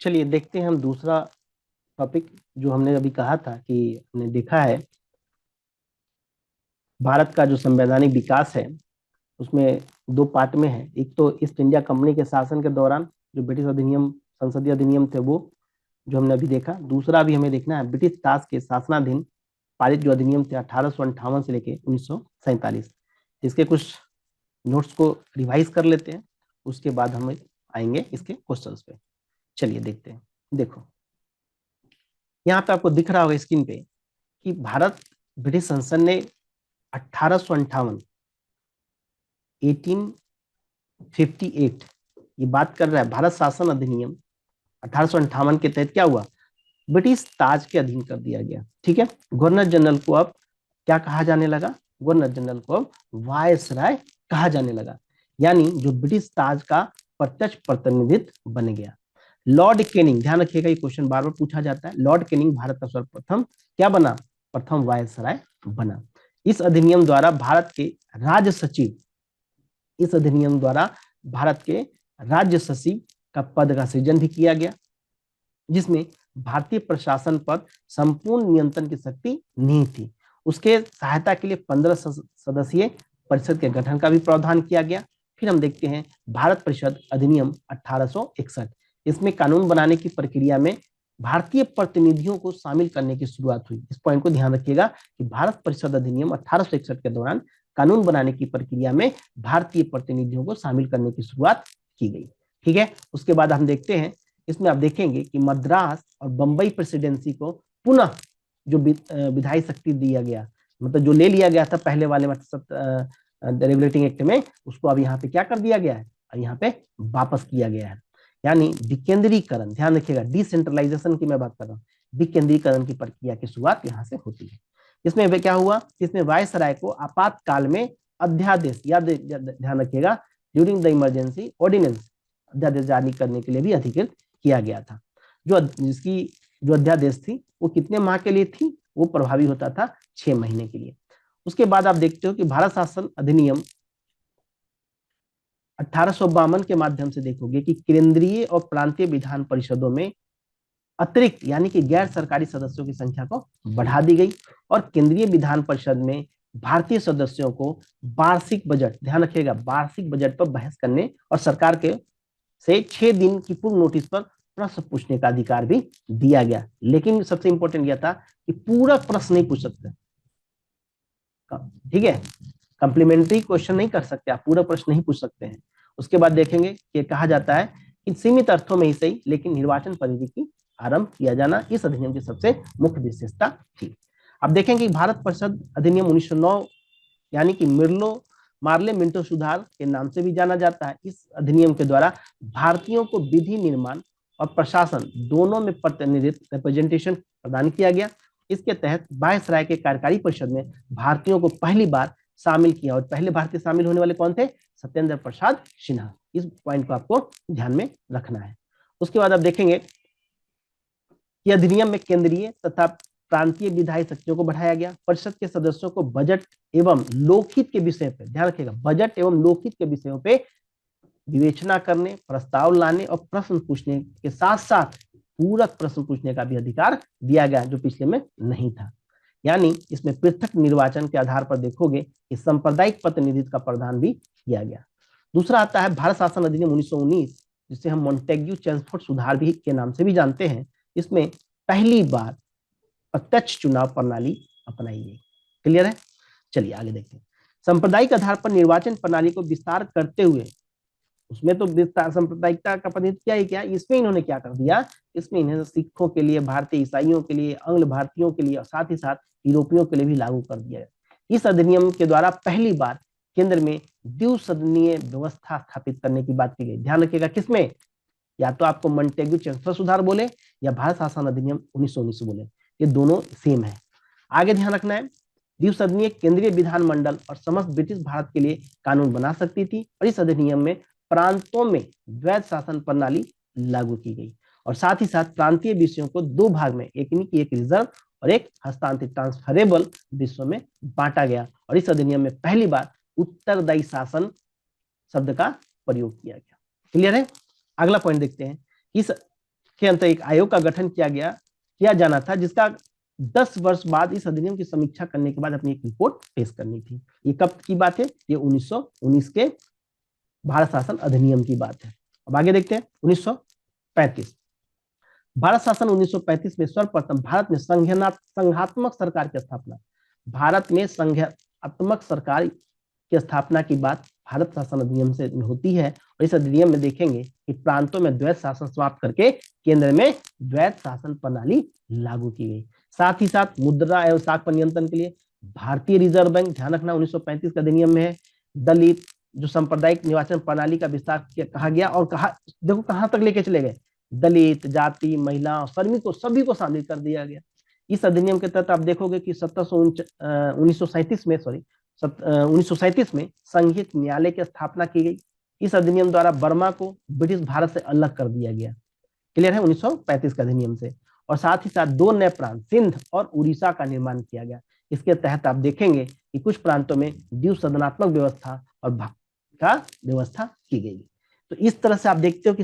चलिए देखते हैं हम दूसरा टॉपिक। जो हमने अभी कहा था कि हमने देखा है भारत का जो संवैधानिक विकास है उसमें दो पार्ट में है। एक तो ईस्ट इंडिया कंपनी के शासन के दौरान जो ब्रिटिश अधिनियम, संसदीय अधिनियम थे वो जो हमने अभी देखा। दूसरा भी हमें देखना है ब्रिटिश ताज के शासनाधीन पारित जो अधिनियम थे 1858 से लेके 1947। इसके कुछ नोट्स को रिवाइज कर लेते हैं, उसके बाद हम आएंगे इसके क्वेश्चंस पे। चलिए देखते हैं। देखो यहाँ पे आपको दिख रहा होगा स्क्रीन पे कि भारत ब्रिटिश संसद ने 1858 1858 ये बात कर रहा है। भारत शासन अधिनियम 1858 के तहत क्या हुआ, ब्रिटिश ताज के अधीन कर दिया गया। ठीक है, गवर्नर जनरल को अब क्या कहा जाने लगा, गवर्नर जनरल को अब वायसराय कहा जाने लगा, यानी जो ब्रिटिश ताज का प्रत्यक्ष प्रतिनिधित्व बन गया। लॉर्ड केनिंग, ध्यान रखिएगा ये क्वेश्चन बार बार पूछा जाता है, लॉर्ड केनिंग भारत का सर्वप्रथम क्या बना, प्रथम वायसराय बना। इस अधिनियम द्वारा भारत के राज्य सचिव, इस अधिनियम द्वारा भारत के राज्य सचिव का पद का सृजन भी किया गया, जिसमें भारतीय प्रशासन पर संपूर्ण नियंत्रण की शक्ति नहीं थी। उसके सहायता के लिए 15 सदस्यीय परिषद के गठन का भी प्रावधान किया गया। फिर हम देखते हैं भारत परिषद अधिनियम 1861। इसमें कानून बनाने की प्रक्रिया में भारतीय प्रतिनिधियों को शामिल करने की शुरुआत हुई। इस पॉइंट को ध्यान रखिएगा कि भारत परिषद अधिनियम 1861 के दौरान कानून बनाने की प्रक्रिया में भारतीय प्रतिनिधियों को शामिल करने की शुरुआत की गई। ठीक है, उसके बाद हम देखते हैं, इसमें आप देखेंगे कि मद्रास और बंबई प्रेसिडेंसी को पुनः जो विधायी शक्ति दिया गया, मतलब जो ले लिया गया था पहले वाले रेगुलेटिंग एक्ट में, उसको अब यहाँ पे क्या कर दिया गया है, यहाँ पे वापस किया गया है। यानी विकेंद्रीकरण, ध्यान रखिएगा डिसेंट्रलाइजेशन की मैं बात कर रहा हूँ, विकेंद्रीकरण की प्रक्रिया की शुरुआत यहाँ से होती है। इसमें क्या हुआ, इसमें वायसराय को आपातकाल में अध्यादेश, याद ध्यान रखिएगा, ड्यूरिंग द इमरजेंसी ऑर्डिनेंस, अध्यादेश जारी करने के लिए भी अधिकृत किया गया था। जो जिसकी जो अध्यादेश थी वो कितने माह के लिए थी, वो प्रभावी होता था 6 महीने के लिए। उसके बाद आप देखते हो कि भारत शासन अधिनियम 1852 के माध्यम से देखोगे कि केंद्रीय और प्रांतीय विधान परिषदों में अतिरिक्त यानी कि गैर सरकारी सदस्यों की संख्या को बढ़ा दी गई, और केंद्रीय विधान परिषद में भारतीय सदस्यों को वार्षिक बजट, ध्यान रखिएगा वार्षिक बजट पर बहस करने और सरकार के से 6 दिन की पूर्व नोटिस पर प्रश्न पूछने का अधिकार भी दिया गया। लेकिन सबसे इंपॉर्टेंट यह था कि पूरा प्रश्न नहीं पूछ सकते। ठीक है, कम्प्लीमेंट्री क्वेश्चन नहीं कर सकते आप, पूरा प्रश्न नहीं पूछ सकते हैं। उसके बाद देखेंगे कि कहा जाता है कि सीमित अर्थों में ही सही लेकिन निर्वाचन पद्धति की आरंभ किया जाना इस अधिनियम की सबसे मुख्य विशेषता थी। अब देखेंगे भारत परिषद अधिनियम 1909 यानी कि मार्ले मिंटो सुधार के नाम से भी जाना जाता है। इस अधिनियम के द्वारा भारतीयों को विधि निर्माण और प्रशासन दोनों में प्रतिनिधित्व, रिप्रेजेंटेशन प्रदान किया गया। इसके तहत वायसराय के कार्यकारी परिषद में भारतीयों को पहली बार शामिल किया, और पहले भारतीय शामिल होने वाले कौन थे, सत्येंद्र प्रसाद सिन्हा। इस पॉइंट को आपको ध्यान में रखना है। उसके बाद आप देखेंगे कि अधिनियम में केंद्रीय तथा प्रांतीय विधायी शक्तियों को बढ़ाया गया। परिषद के सदस्यों को बजट एवं लोकहित के विषय पर, ध्यान रखिएगा बजट एवं लोकहित के विषयों पे विवेचना करने, प्रस्ताव लाने और प्रश्न पूछने के साथ साथ पूरक प्रश्न पूछने का भी अधिकार दिया गया, जो पिछले में नहीं था। यानी इसमें पृथक निर्वाचन के आधार पर देखोगे कि सांप्रदायिक प्रतिनिधित्व का प्रावधान भी किया गया। दूसरा आता है भारत शासन अधिनियम 1919, जिसे हम मॉन्टेग्यू चेम्सफोर्ड सुधार भी के नाम से भी जानते हैं। इसमें पहली बार प्रत्यक्ष चुनाव प्रणाली अपनाई गई। क्लियर है, चलिए आगे देखते हैं। सांप्रदायिक आधार पर निर्वाचन प्रणाली को विस्तार करते हुए, उसमें तो सांप्रदायिकता का प्रतिनिधित्व क्या ही क्या, इसमें इन्होंने क्या कर दिया, इसमें इन्हें सिखों के लिए, भारतीय ईसाइयों के लिए, आंग्ल भारतीयों के लिए और साथ ही साथ यूरोपियों के लिए भी लागू कर दिया। इस अधिनियम के द्वारा पहली बार केंद्र में द्विसदनीय व्यवस्था स्थापित करने की बात की गई। ध्यान रखिएगा किसमें, या तो आपको मॉन्टेग्यू चेम्सफोर्ड सुधार बोले या भारत शासन अधिनियम 1919 बोले, ये दोनों सेम है। आगे ध्यान रखना है, द्विसदनीय केंद्रीय विधानमंडल और समस्त ब्रिटिश भारत के लिए कानून बना सकती थी, और इस अधिनियम में प्रांतों में द्वैध शासन प्रणाली लागू की गई, और साथ ही साथ प्रांतीय विषयों को दो भाग में, एक रिजर्व और एक हस्तांतरित ट्रांसफरेबल विषयों में बांटा गया, और इस अधिनियम में पहली बार उत्तरदायी शासन शब्द का प्रयोग किया गया। क्लियर है, अगला पॉइंट देखते हैं। इस के अंतर एक आयोग का गठन किया जाना था, जिसका 10 वर्ष बाद इस अधिनियम की समीक्षा करने के बाद अपनी एक रिपोर्ट पेश करनी थी। ये कब की बात है? ये 1919 के भारत शासन अधिनियम की बात है। अब आगे देखते हैं 1935। भारत शासन 1935 में सर्वप्रथम भारत में संघात्मक सरकार की स्थापना। भारत में संघात्मक सरकार की स्थापना की बात भारत शासन अधिनियम से होती है, और इस अधिनियम में देखेंगे कि प्रांतों में द्वैत शासन समाप्त करके केंद्र में द्वैत शासन प्रणाली लागू की गई। साथ ही साथ मुद्रा एवं साख पर नियंत्रण के लिए भारतीय रिजर्व बैंक, ध्यान रखना 1935 का अधिनियम में है। दलित जो सांप्रदायिक निर्वाचन प्रणाली का विस्तार कहा गया, और कहा देखो कहां तक लेके चले गए, दलित, जाति, महिला, श्रमिकों सभी को शामिल कर दिया गया। इस अधिनियम के तहत आप देखोगे कि 1937 में 1937 में संघीय न्यायालय की स्थापना की गई। इस अधिनियम द्वारा बर्मा को ब्रिटिश भारत से अलग कर दिया गया। क्लियर है? 1935 का अधिनियम से। और साथ ही साथ 2 नए प्रांत सिंध और उड़ीसा का निर्माण किया गया। इसके तहत आप देखेंगे कि कुछ प्रांतों में द्विसदनात्मक व्यवस्था और भाग का व्यवस्था की गई। तो इस तरह से आप देखते हो कि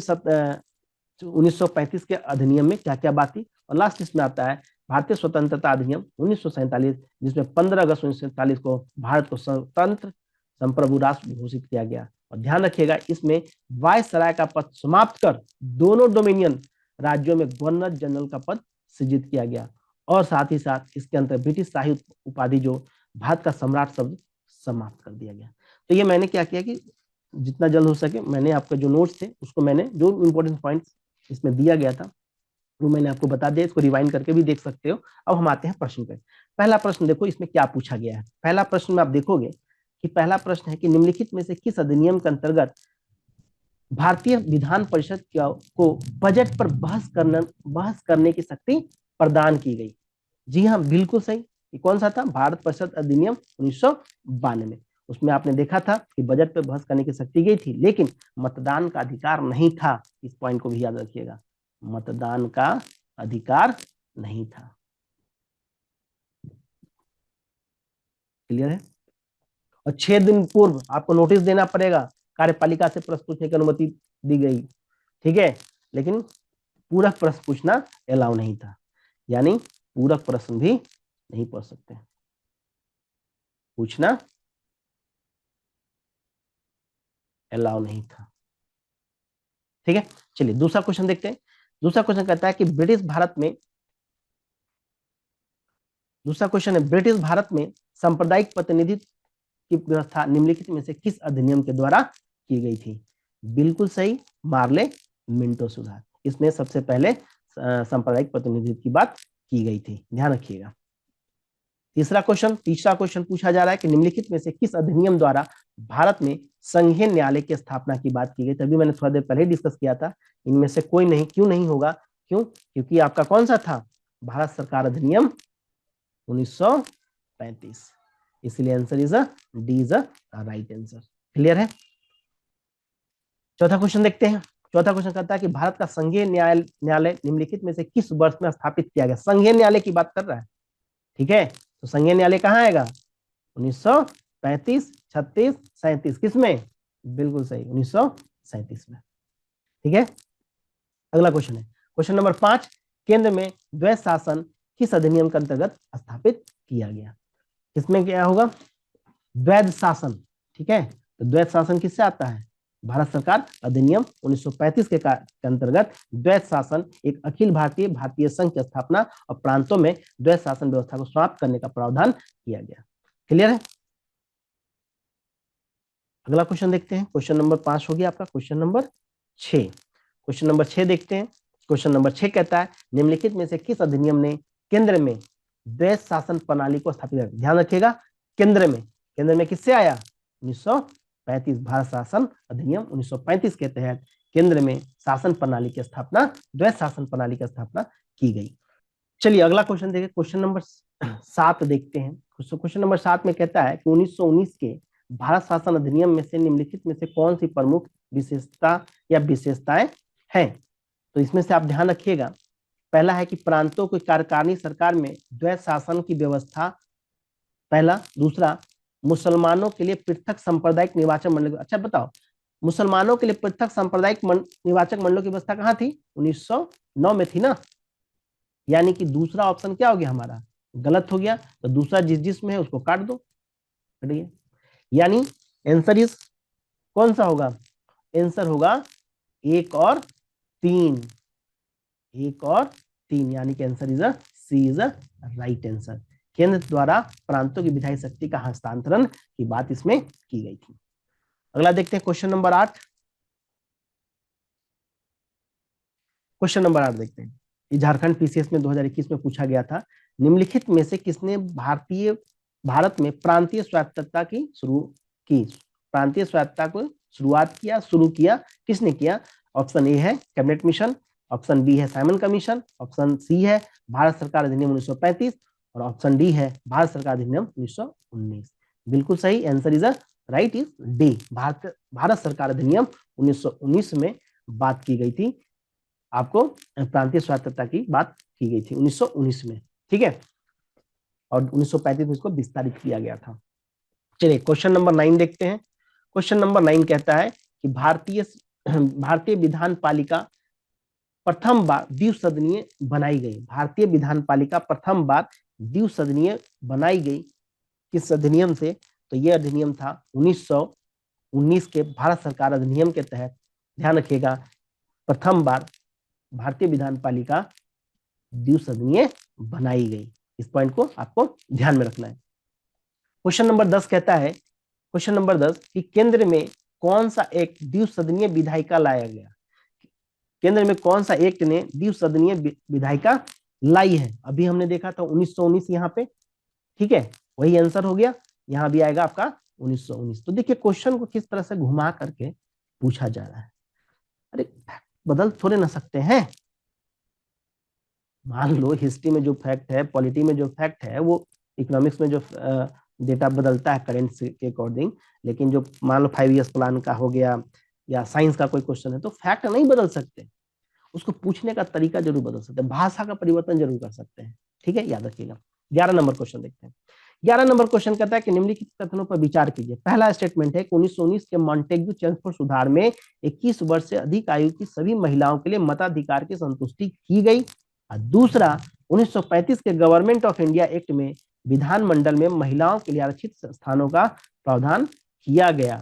1935 के अधिनियम में क्या क्या बात थी। और लास्ट इसमें आता है भारतीय स्वतंत्रता अधिनियम 1947, जिसमें 15 अगस्त 1947 को भारत को स्वतंत्र संप्रभु राष्ट्र घोषित किया गया। और ध्यान रखिएगा, इसमें वायसराय का पद समाप्त कर दोनों डोमिनियन राज्यों में गवर्नर जनरल का पद सृजित किया गया। और साथ ही साथ इसके अंदर ब्रिटिश शाही उपाधि जो भारत का सम्राट शब्द समाप्त कर दिया गया। तो ये मैंने क्या किया कि जितना जल्द हो सके मैंने आपके जो नोट्स थे उसको मैंने जो इंपॉर्टेंट पॉइंट्स इसमें दिया गया था वो मैंने आपको बता दिया। इसको रिवाइंड करके भी देख सकते हो। अब हम आते हैं प्रश्न पे। पहला प्रश्न देखो इसमें क्या पूछा गया है। पहला प्रश्न में आप देखोगे कि पहला प्रश्न है कि निम्नलिखित में से किस अधिनियम के अंतर्गत भारतीय विधान परिषद को बजट पर बहस करने की शक्ति प्रदान की गई। जी हाँ, बिल्कुल सही। ये कौन सा था? भारत परिषद अधिनियम 1992 में। उसमें आपने देखा था कि बजट पर बहस करने की शक्ति गई थी, लेकिन मतदान का अधिकार नहीं था। इस पॉइंट को भी याद रखिएगा, मतदान का अधिकार नहीं था। क्लियर है? और 6 दिन पूर्व आपको नोटिस देना पड़ेगा, कार्यपालिका से प्रश्न पूछने की अनुमति दी गई। ठीक है, लेकिन पूरक प्रश्न पूछना अलाउ नहीं था, यानी पूरक प्रश्न भी नहीं पूछ सकते, पूछना अलाउ नहीं था। ठीक है, चलिए दूसरा क्वेश्चन देखते हैं। दूसरा क्वेश्चन कहता है कि दूसरा क्वेश्चन है ब्रिटिश भारत में सांप्रदायिक प्रतिनिधित्व की व्यवस्था निम्नलिखित में से किस अधिनियम के द्वारा की गई थी? बिल्कुल सही, मार्ले मिंटो सुधार। इसमें सबसे पहले सांप्रदायिक प्रतिनिधित्व की बात की गई थी, ध्यान रखिएगा। तीसरा क्वेश्चन पूछा जा रहा है कि निम्नलिखित में से किस अधिनियम द्वारा भारत में संघीय न्यायालय की स्थापना की बात की गई? तभी मैंने थोड़ा देर पहले डिस्कस किया था, इनमें से कोई नहीं। क्यों नहीं होगा? क्योंकि आपका कौन सा था? भारत सरकार अधिनियम 1935। इसलिए answer is D is right answer. Clear है? चौथा क्वेश्चन देखते हैं। चौथा क्वेश्चन कहता है कि भारत का संघीय न्यायालय निम्नलिखित में से किस वर्ष में स्थापित किया गया? संघीय न्यायालय की बात कर रहा है। ठीक है, तो संघीय न्यायालय कहाँ आएगा? 1935, 36, 37। किसमें? बिल्कुल सही, 1937 में। ठीक है, अगला क्वेश्चन है क्वेश्चन नंबर 5। केंद्र में द्वैत शासन किस अधिनियम के अंतर्गत स्थापित किया गया? इसमें क्या होगा? द्वैत शासन। ठीक है, तो द्वैत शासन किससे आता है? भारत सरकार अधिनियम 1935 के अंतर्गत द्वैत शासन एक अखिल भारतीय संघ की स्थापना और प्रांतों में द्वैत शासन व्यवस्था को समाप्त करने का प्रावधान किया गया। क्लियर है? अगला क्वेश्चन देखते हैं। क्वेश्चन नंबर 5 हो गया आपका। Question number 6। क्वेश्चन नंबर 6 देखते हैं। क्वेश्चन नंबर 6 कहता है निम्नलिखित में से किस अधिनियम ने केंद्र में द्वैत शासन प्रणाली को स्थापित किया? ध्यान रखिएगा, केंद्र में किससे आया? 1935। भारत शासन अधिनियम 1935 के तहत केंद्र में शासन प्रणाली की स्थापना, द्वैत शासन प्रणाली की स्थापना की गई। चलिए अगला क्वेश्चन देखिए। क्वेश्चन नंबर 7 देखते हैं। क्वेश्चन नंबर 7 में कहता है कि 1919 के भारत शासन अधिनियम में से निम्नलिखित में से कौन सी प्रमुख विशेषता या विशेषताएं हैं? तो इसमें से आप ध्यान रखिएगा, पहला है कि प्रांतों की कार्यकारिणी सरकार में द्वैत शासन की व्यवस्था, पहला। दूसरा, मुसलमानों के लिए पृथक सांप्रदायिक निर्वाचन मंडल। अच्छा बताओ, मुसलमानों के लिए पृथक सांप्रदायिक निर्वाचक मंडलों की व्यवस्था कहाँ थी? 1909 में थी ना। यानी कि दूसरा ऑप्शन क्या हो गया हमारा? गलत हो गया। तो दूसरा जिसमें है उसको काट दो, यानी आंसर इज कौन सा होगा? आंसर होगा 1 और 3, 1 और 3, यानी कि answer is C is right answer. केंद्र द्वारा प्रांतों की विधायी शक्ति का हस्तांतरण की बात इसमें की गई थी। अगला देखते हैं क्वेश्चन नंबर 8। क्वेश्चन नंबर 8 देखते हैं। ये झारखंड पीसीएस में 2021 में पूछा गया था। निम्नलिखित में से किसने भारत में प्रांतीय स्वायत्तता की प्रांतीय स्वायत्तता को शुरू किया किसने किया? ऑप्शन ए है कैबिनेट मिशन, ऑप्शन बी है साइमन कमीशन, ऑप्शन सी है भारत सरकार अधिनियम 1935 और ऑप्शन डी है भारत सरकार अधिनियम 1919। बिल्कुल सही, answer is right is D. Bharat सरकार अधिनियम 1919 में बात की गई थी, आपको प्रांतीय स्वायत्तता की बात की गई थी 1919 में, ठीक है, और 1935 में इसको विस्तारित किया गया था। चलिए क्वेश्चन नंबर 9 देखते हैं। क्वेश्चन नंबर 9 कहता है कि भारतीय विधान पालिका प्रथम बार द्विसदनीय बनाई गई। भारतीय विधान पालिका प्रथम बार द्विसदनीय बनाई गई किस अधिनियम से? तो यह अधिनियम था 1919 के भारत सरकार अधिनियम के तहत। ध्यान रखिएगा, प्रथम बार भारतीय विधान पालिका द्विसदनीय बनाई गई। इस पॉइंट को आपको ध्यान में रखना है। क्वेश्चन नंबर 10 कहता है, क्वेश्चन नंबर 10 कि केंद्र में कौन सा एक द्विसदनीय विधायिका लाया गया? केंद्र में कौन सा एक्ट ने द्विसदनीय विधायिका लाई है? अभी हमने देखा था 1919 यहाँ पे, ठीक है, वही आंसर हो गया। यहाँ भी आएगा आपका 1919। तो देखिए क्वेश्चन को किस तरह से घुमा करके पूछा जा रहा है। अरे बदल थोड़े ना सकते हैं। मान लो हिस्ट्री में जो फैक्ट है, पॉलिटी में जो फैक्ट है, वो इकोनॉमिक्स में जो डेटा बदलता है करेंट के अकॉर्डिंग, लेकिन जो मान लो 5 ईयर्स प्लान का हो गया या साइंस का कोई क्वेश्चन है, तो फैक्ट नहीं बदल सकते, उसको पूछने का तरीका जरूर बदल सकते हैं, भाषा का परिवर्तन जरूर कर सकते हैं, ठीक है, याद रखिएगा। 11 नंबर क्वेश्चन देखते हैं। 11 नंबर क्वेश्चन कहता है कि निम्नलिखित कथनों पर विचार कीजिए। पहला स्टेटमेंट है कि 1919 के मॉन्टेग्यू चेम्सफोर्ड सुधार में 21 वर्ष से अधिक आयु की सभी महिलाओं के लिए मताधिकार की संतुष्टि की गई। और दूसरा, 1935 के गवर्नमेंट ऑफ इंडिया एक्ट में विधानमंडल में महिलाओं के लिए आरक्षित स्थानों का प्रावधान किया गया।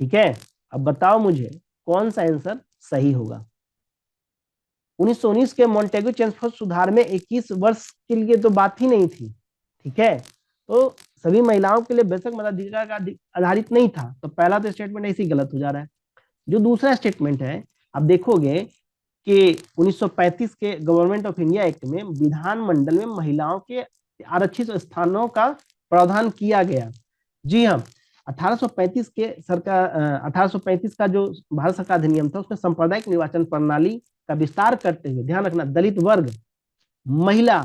ठीक है, अब बताओ मुझे कौन सा आंसर सही होगा। 1919 के मॉन्टेग्यू चेम्सफोर्ड सुधार में 21 वर्ष के लिए तो बात ही नहीं थी, ठीक है, तो सभी महिलाओं के लिए बेशक मताधिकार का आधारित नहीं था, तो पहला तो स्टेटमेंट ऐसे ही गलत हो जा रहा है। जो दूसरा स्टेटमेंट है, आप देखोगे कि 1935 के गवर्नमेंट ऑफ इंडिया एक्ट में विधानमंडल में महिलाओं के आरक्षित स्थानों का प्रावधान किया गया। जी हाँ, 1835 के सरकार 1835 का जो भारत सरकार अधिनियम था, उसमें सांप्रदायिक निर्वाचन प्रणाली का विस्तार करते हुए, ध्यान रखना, दलित वर्ग, महिला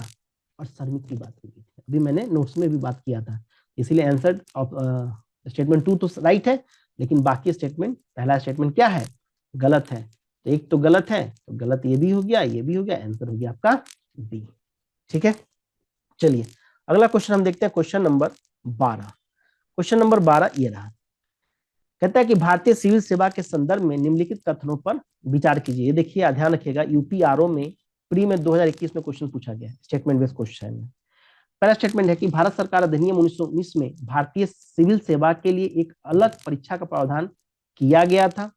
और श्रमिक की बात की थी। अभी मैंने नोट्स में भी बात किया था, इसीलिए आंसर ऑफ स्टेटमेंट 2 तो राइट है, लेकिन बाकी स्टेटमेंट, पहला स्टेटमेंट क्या है? गलत है। तो एक तो गलत है, तो गलत ये भी हो गया, ये भी हो गया, आंसर हो गया आपका डी। ठीक है, चलिए अगला क्वेश्चन हम देखते हैं, क्वेश्चन नंबर 12। क्वेश्चन नंबर 12 ये रहा, कहता है कि भारतीय सिविल सेवा के संदर्भ में निम्नलिखित कथनों पर विचार कीजिए। ये देखिए, ध्यान रखिएगा, यूपीआरओ में प्री में 2021 में क्वेश्चन पूछा गया, स्टेटमेंट बेस्ड क्वेश्चन है। पहला स्टेटमेंट है कि भारत सरकार अधिनियम 1919 में भारतीय सिविल सेवा के लिए एक अलग परीक्षा का प्रावधान किया गया था।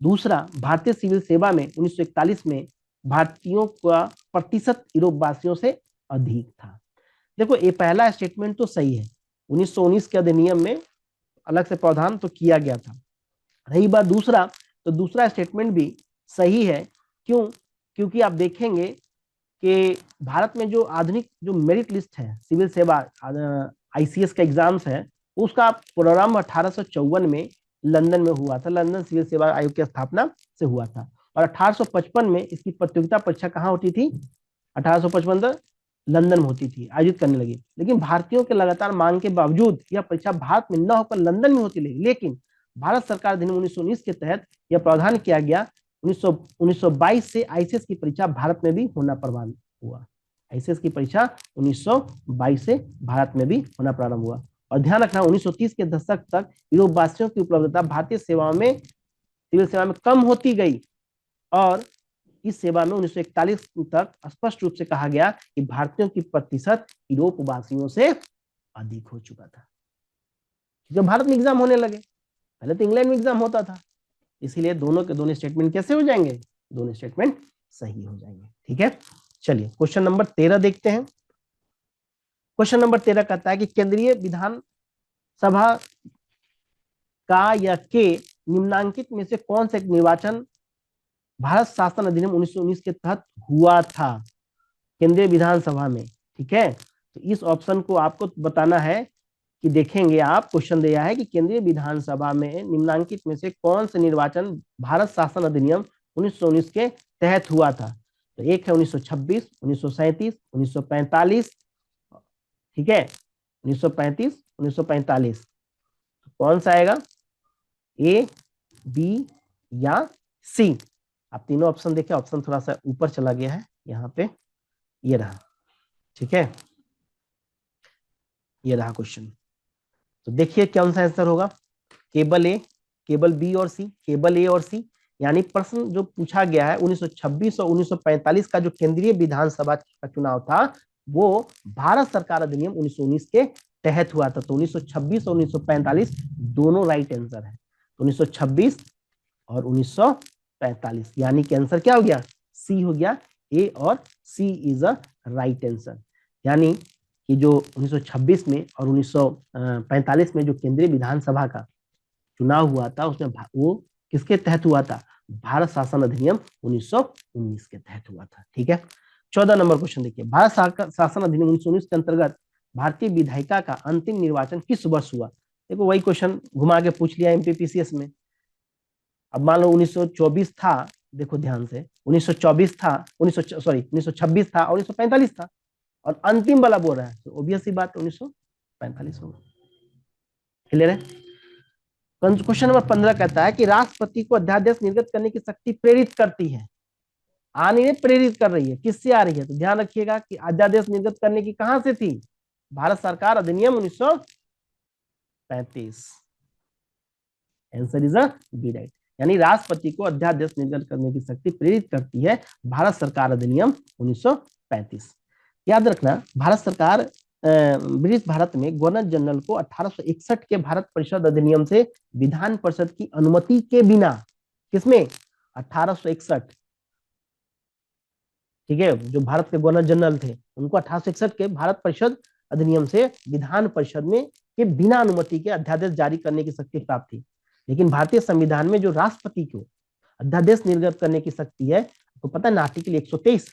दूसरा, भारतीय सिविल सेवा में 1941 में भारतीयों का प्रतिशत यूरोप वासियों से अधिक था। देखो ये पहला स्टेटमेंट तो सही है, 1919 के अधिनियम में अलग से प्रावधान तो किया गया था। रही बात दूसरा, तो दूसरा स्टेटमेंट भी सही है। क्यों? क्योंकि आप देखेंगे कि भारत में जो आधुनिक जो मेरिट लिस्ट है सिविल सेवा आईसीएस का एग्जाम्स है, उसका प्रारंभ 1854 में लंदन में हुआ था, लंदन सिविल सेवा आयोग की स्थापना से हुआ था। और 1855 में इसकी प्रतियोगिता परीक्षा कहाँ होती थी? 1855 तक लंदन में होती थी, आयोजित करने लगी। लेकिन भारतीयों के लगातार मांग के बावजूद यह परीक्षा भारत में न होकर लंदन में होती लगी। लेकिन भारत सरकार अधिनियम 1919 के तहत यह प्रावधान किया गया, 1922 से आईसीएस की परीक्षा भारत में भी होना प्रारंभ हुआ। आईसीएस की परीक्षा 1922 से भारत में भी होना प्रारंभ हुआ। और ध्यान रखना, 1930 के दशक तक यूरोप वासियों की उपलब्धता भारतीय सेवाओं में सिविल सेवा में कम होती गई और इस सेवा में 1941 तक स्पष्ट रूप से कहा गया कि भारतीयों की प्रतिशत यूरोप वासियों से अधिक हो चुका था। जो भारत में एग्जाम होने लगे, पहले तो इंग्लैंड में एग्जाम होता था, इसीलिए दोनों के दोनों स्टेटमेंट कैसे हो जाएंगे, दोनों स्टेटमेंट सही हो जाएंगे। ठीक है, चलिए क्वेश्चन नंबर 13 देखते हैं। क्वेश्चन नंबर 13 कहता है कि केंद्रीय विधान सभा का या के निम्नांकित में से कौन सा निर्वाचन भारत शासन अधिनियम 1919 के तहत हुआ था केंद्रीय विधानसभा में। ठीक है, तो इस ऑप्शन को आपको बताना है कि देखेंगे आप, क्वेश्चन दिया है कि केंद्रीय विधानसभा में निम्नांकित में से कौन सा निर्वाचन भारत शासन अधिनियम 1919 के तहत हुआ था। तो एक है 1926, 1937, 1945, ठीक है, 1935, 1945, तो कौन सा आएगा, ए, बी या सी। आप तीनों ऑप्शन देखें, ऑप्शन थोड़ा सा ऊपर चला गया है यहाँ पे, ये रहा। ठीक है, ये रहा क्वेश्चन। तो देखिए कौन सा आंसर होगा, केवल ए, केवल बी और सी, केवल ए और सी। यानी प्रश्न जो पूछा गया है 1926 और 1945 का जो केंद्रीय विधानसभा का चुनाव था वो भारत सरकार अधिनियम 1919 के तहत हुआ था। तो 1926 और 1945 दोनों राइट आंसर है। तो 1926 और 1945 यानी कि आंसर क्या हो गया, सी हो गया। ए और सी इज अ राइट आंसर। यानी कि जो 1926 में और 1945 में जो केंद्रीय विधानसभा का चुनाव हुआ था उसमें वो किसके तहत हुआ था, भारत शासन अधिनियम 1919 के तहत हुआ था। ठीक है, 14 नंबर क्वेश्चन देखिए, भारत शासन अधिनियम 1919 के अंतर्गत भारतीय विधायिका का अंतिम निर्वाचन किस वर्ष हुआ। देखो वही क्वेश्चन घुमा के पूछ लिया एमपीपीसीएस में। अब मान लो 1924 था, देखो ध्यान से, 1924 था, 1926 था और 1945 था, और अंतिम वाला बोल रहा है, तो ऑब्वियस सी बात 1945 होगा। क्लियर है। क्वेश्चन नंबर 15 कहता है कि राष्ट्रपति को अध्यादेश निर्गत करने की शक्ति प्रेरित करती है, आ नहीं प्रेरित कर रही है, किससे आ रही है, तो ध्यान रखिएगा कि अध्यादेश निर्गत करने की कहां से थी, भारत सरकार अधिनियम 1935। Answer is a B right. यानी राष्ट्रपति को अध्यादेश निर्गत करने की शक्ति प्रेरित करती है भारत सरकार अधिनियम 1935। याद रखना, भारत सरकार ब्रिटिश भारत में गवर्नर जनरल को 1861 के भारत परिषद अधिनियम से विधान परिषद की अनुमति के बिना, किसमें, 1861, ठीक है, जो भारत के गवर्नर जनरल थे उनको 1861 के भारत परिषद अधिनियम से विधान परिषद में के बिना अनुमति के अध्यादेश जारी करने की शक्ति प्राप्त थी। लेकिन भारतीय संविधान में जो राष्ट्रपति को अध्यादेश निर्गत करने की शक्ति है, आपको पता है ना, आर्टिकल 123,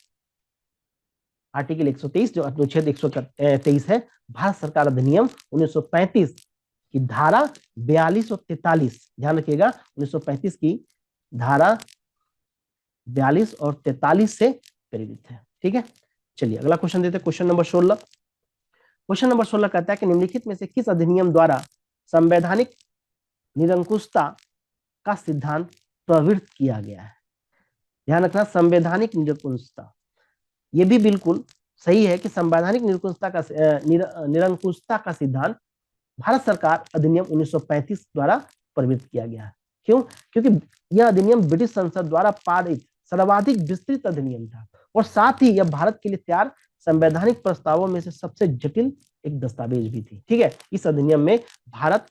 आर्टिकल 123 जो अनुच्छेद 123 है, भारत सरकार अधिनियम 1935 की धारा 42 और 43, ध्यान रखिएगा 1935 की धारा 42 और 43 से प्रेरित है। ठीक है, चलिए अगला क्वेश्चन देते हैं, क्वेश्चन नंबर 16। क्वेश्चन नंबर 16 कहता है कि निम्नलिखित में से किस अधिनियम द्वारा संवैधानिक निरंकुशता का सिद्धांत प्रवृत्त किया गया है। ध्यान रखना, संवैधानिक निरंकुशता, यह भी बिल्कुल सही है कि संवैधानिक निरंकुशता का सिद्धांत भारत सरकार अधिनियम 1935 द्वारा प्रवृत्त किया गया है। क्यों, क्योंकि यह अधिनियम ब्रिटिश संसद द्वारा पारित सर्वाधिक विस्तृत अधिनियम था और साथ ही यह भारत के लिए तैयार संवैधानिक प्रस्तावों में से सबसे जटिल एक दस्तावेज भी थी। ठीक है, इस अधिनियम में भारत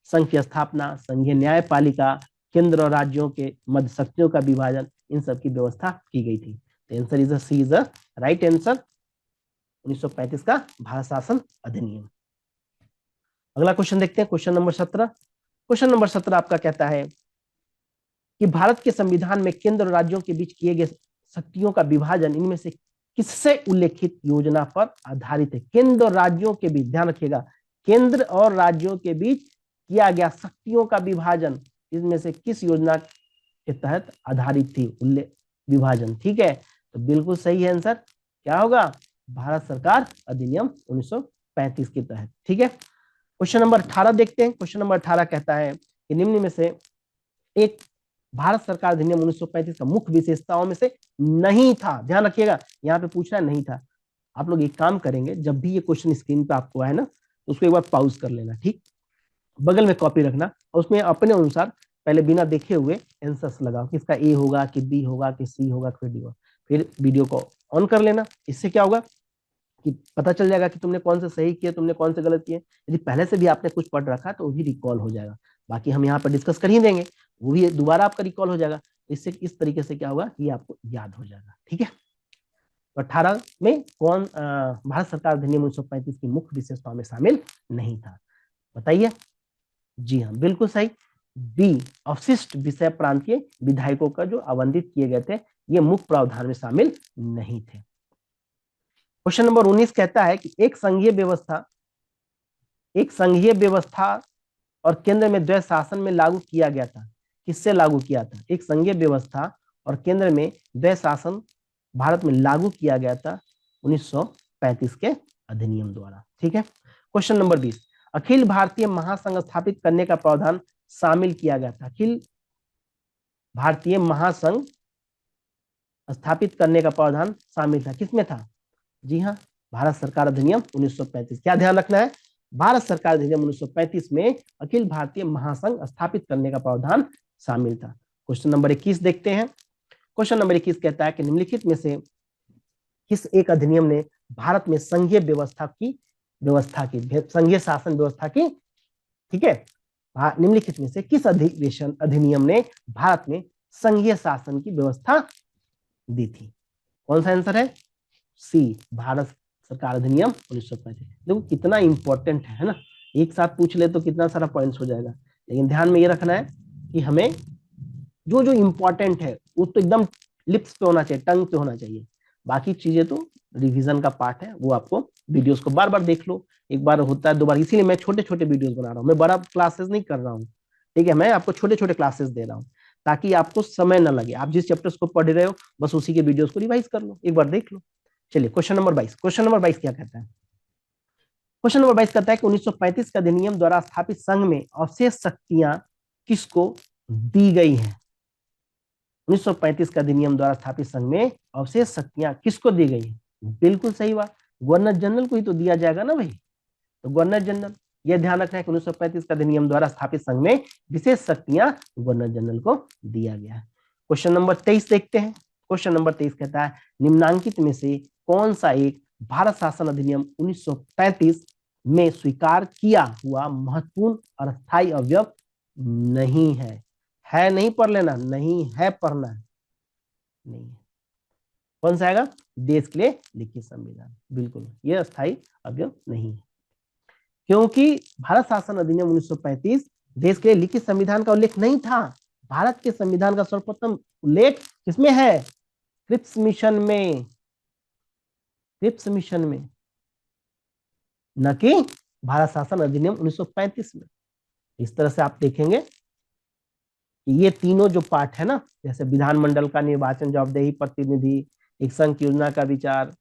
संघ की स्थापना, संघीय न्यायपालिका, केंद्र और राज्यों के मध्य शक्तियों का विभाजन, इन सब की व्यवस्था की गई थी। तो answer is C is the right answer, 1935 का भारत शासन अधिनियम। अगला क्वेश्चन देखते हैं, क्वेश्चन नंबर 17। क्वेश्चन नंबर 17 आपका कहता है कि भारत के संविधान में केंद्र और राज्यों के बीच किए गए शक्तियों का विभाजन इनमें से किससे उल्लेखित योजना पर आधारित है। केंद्र और राज्यों के बीच, ध्यान रखिएगा, केंद्र और राज्यों के बीच किया गया शक्तियों का विभाजन इसमें से किस योजना के तहत आधारित थी विभाजन। ठीक है, तो बिल्कुल सही है आंसर, क्या होगा, भारत सरकार अधिनियम 1935 के तहत। ठीक है, क्वेश्चन नंबर 18 देखते हैं। क्वेश्चन नंबर 18 कहता है कि निम्न में से एक भारत सरकार अधिनियम 1935 का मुख्य विशेषताओं में से नहीं था। ध्यान रखिएगा, यहाँ पे पूछना नहीं था। आप लोग एक काम करेंगे, जब भी ये क्वेश्चन स्क्रीन पे आपको आए ना, तो उसको एक बार पॉज कर लेना, ठीक, बगल में कॉपी रखना और उसमें अपने अनुसार पहले बिना देखे हुए आंसर्स लगाओ, किसका ए होगा कि बी होगा कि सी होगा फिर डी होगा, फिर वीडियो को ऑन कर लेना। इससे क्या होगा कि पता चल जाएगा कि तुमने कौन से सही किए, तुमने कौन से गलत किए। यदि पहले से भी आपने कुछ पढ़ रखा तो वो भी रिकॉल हो जाएगा। बाकी हम यहाँ पर डिस्कस कर ही देंगे, वो भी दोबारा आपका रिकॉल हो जाएगा। इससे इस तरीके से क्या होगा कि आपको याद हो जाएगा। ठीक है, तो 18 में कौन भारत सरकार अधिनियम 1935 की मुख्य विशेषताओं में शामिल नहीं था, बताइए। जी हाँ, बिल्कुल सही, बी, अवशिष्ट विषय प्रांतीय विधायकों का जो आवंटित किए गए थे ये मुख्य प्रावधान में शामिल नहीं थे। क्वेश्चन नंबर 19 कहता है कि एक संघीय व्यवस्था और केंद्र में द्वैध शासन में लागू किया गया था। किससे लागू किया था? एक संघीय व्यवस्था और केंद्र में द्वैध शासन भारत में लागू किया गया था 1935 के अधिनियम द्वारा। ठीक है, क्वेश्चन नंबर 20, अखिल भारतीय महासंघ स्थापित करने का प्रावधान शामिल किया गया था। अखिल भारतीय महासंघ स्थापित करने का प्रावधान शामिल था, किसमें था? जी हाँ, भारत सरकार अधिनियम 1935। क्या ध्यान रखना है? भारत सरकार अधिनियम 1935 में अखिल भारतीय महासंघ स्थापित करने का प्रावधान शामिल था। क्वेश्चन नंबर 21 देखते हैं। क्वेश्चन नंबर 21 कहता है कि निम्नलिखित में से किस एक अधिनियम ने भारत में संघीय संघीय शासन व्यवस्था की? ठीक है, निम्नलिखित में से किस अधिनियम ने भारत में संघीय शासन की व्यवस्था दी थी? कौन सा आंसर है? सी, भारत सरकार अधिनियम 1935। देखो कितना इंपॉर्टेंट है ना, एक साथ पूछ ले तो कितना सारा पॉइंट्स हो जाएगा, लेकिन ध्यान में ये रखना है कि हमें जो जो इंपॉर्टेंट है वो तो एकदम लिप्स पे होना चाहिए, टंग पे होना चाहिए। बाकी चीजें तो रिवीजन का पार्ट है, वो आपको वीडियोस को बार बार देख लो, एक बार होता है दो बार, इसीलिए मैं छोटे छोटे वीडियोस बना रहा हूँ, मैं बड़ा क्लासेस नहीं कर रहा हूँ। ठीक है, मैं आपको छोटे छोटे क्लासेस दे रहा हूँ ताकि आपको समय ना लगे, आप जिस चैप्टर्स को पढ़ रहे हो बस उसी के वीडियोस को रिवाइज कर लो, एक बार देख लो। चलिए क्वेश्चन नंबर 22, क्वेश्चन नंबर 22 क्या कहता है? क्वेश्चन नंबर 22 कहता है कि 1935 का अधिनियम द्वारा स्थापित संघ में अवशेष शक्तियां किसको दी गई हैं? 1935 का अधिनियम द्वारा स्थापित संघ में अवशेष शक्तियां किसको दी गई है? बिल्कुल सही बात, गवर्नर जनरल को ही तो दिया जाएगा ना भाई, तो गवर्नर जनरल। यह ध्यान रखना है कि 1935 का अधिनियम द्वारा स्थापित संघ में विशेष शक्तियां गवर्नर जनरल को दिया गया है। क्वेश्चन नंबर 23 देखते हैं। क्वेश्चन नंबर 23 कहता है निम्नांकित में से कौन सा एक भारत शासन अधिनियम 1935 में स्वीकार किया हुआ महत्वपूर्ण और अस्थायी अवयव नहीं है? है नहीं पढ़ लेना, नहीं है पढ़ना है, नहीं है। कौन सा आएगा? देश के लिए लिखित संविधान, बिल्कुल ये अस्थायी अवयव नहीं है, क्योंकि भारत शासन अधिनियम 1935 देश के लिए लिखित संविधान का उल्लेख नहीं था। भारत के संविधान का सर्वप्रथम उल्लेख किसमें है? क्रिप्स मिशन में, क्रिप्स मिशन में, न कि भारत शासन अधिनियम 1935 में। इस तरह से आप देखेंगे कि ये तीनों जो पार्ट है ना, जैसे विधानमंडल का निर्वाचन, जवाबदेही, प्रतिनिधि, एक संघ की योजना का विचार,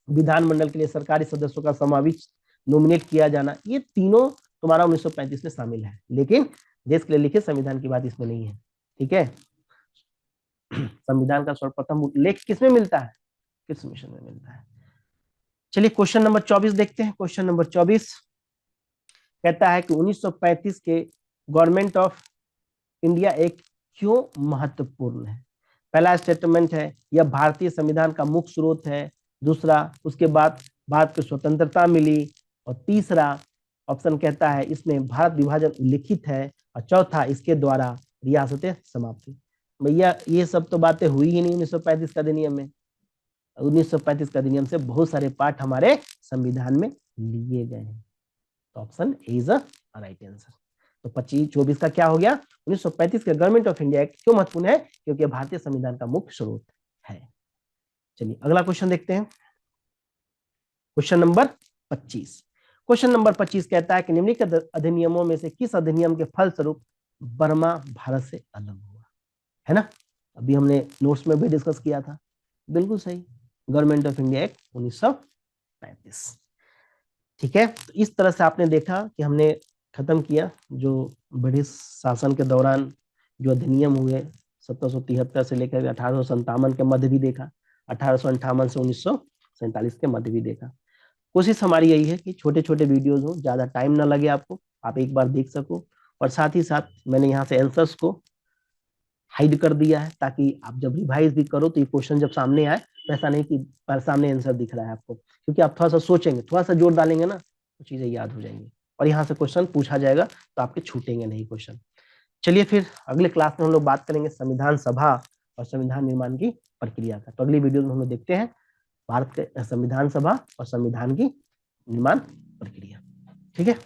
विधानमंडल के लिए सरकारी सदस्यों का समावेश नॉमिनेट किया जाना, ये तीनों तुम्हारा 1935 में शामिल है, लेकिन देश के लिए लिखित संविधान की बात इसमें नहीं है। ठीक है, संविधान का सर्वप्रथम उल्लेख किसमें मिलता है? किस मिशन में मिलता है। चलिए क्वेश्चन नंबर 24 देखते हैं। क्वेश्चन नंबर 24 कहता है कि 1935 के गवर्नमेंट ऑफ इंडिया एक क्यों महत्वपूर्ण है? पहला स्टेटमेंट है यह भारतीय संविधान का मुख्य स्रोत है, दूसरा उसके बाद भारत को स्वतंत्रता मिली, और तीसरा ऑप्शन कहता है इसमें भारत विभाजन उल्लिखित है, और चौथा इसके द्वारा रियासतें समाप्त हुई। भैया ये सब तो बातें हुई ही नहीं 1935 का अधिनियम में। 1935 का अधिनियम से बहुत सारे पार्ट हमारे संविधान में लिए गए हैं, तो option A is a right answer. तो 25-24 का क्या हो गया? 1935 के गवर्नमेंट ऑफ इंडिया एक्ट क्यों महत्वपूर्ण है? क्योंकि भारतीय संविधान का मुख्य स्रोत है। चलिए अगला क्वेश्चन देखते हैं, क्वेश्चन नंबर 25। क्वेश्चन नंबर 25 कहता है कि निम्नलिखित अधिनियमों में से किस अधिनियम के फलस्वरूप बर्मा भारत से अलग हुआ? है ना, अभी हमने नोट्स में भी डिस्कस किया था, बिल्कुल सही, गवर्नमेंट ऑफ इंडिया एक्ट 1935। ठीक है, तो इस तरह से आपने देखा कि हमने खत्म किया जो ब्रिटिश शासन के दौरान जो अधिनियम हुए 1773 से लेकर 1857 के मध्य भी देखा, 1858 से 1947 के मध्य भी देखा। कोशिश हमारी यही है कि छोटे छोटे वीडियोज हो, ज्यादा टाइम ना लगे आपको, आप एक बार देख सको और साथ ही साथ मैंने यहाँ से आंसर्स को हाइड कर दिया है, ताकि आप जब रिवाइज भी करो तो ये क्वेश्चन जब सामने आए तो ऐसा नहीं कि पर सामने आंसर दिख रहा है आपको, क्योंकि आप थोड़ा सा सोचेंगे, थोड़ा सा जोर डालेंगे ना तो चीजें याद हो जाएंगी, और यहाँ से क्वेश्चन पूछा जाएगा तो आपके छूटेंगे नहीं क्वेश्चन। चलिए फिर अगले क्लास में हम लोग बात करेंगे संविधान सभा और संविधान निर्माण की प्रक्रिया का। तो अगली वीडियो में हम लोग देखते हैं भारत के संविधान सभा और संविधान की निर्माण प्रक्रिया। ठीक है।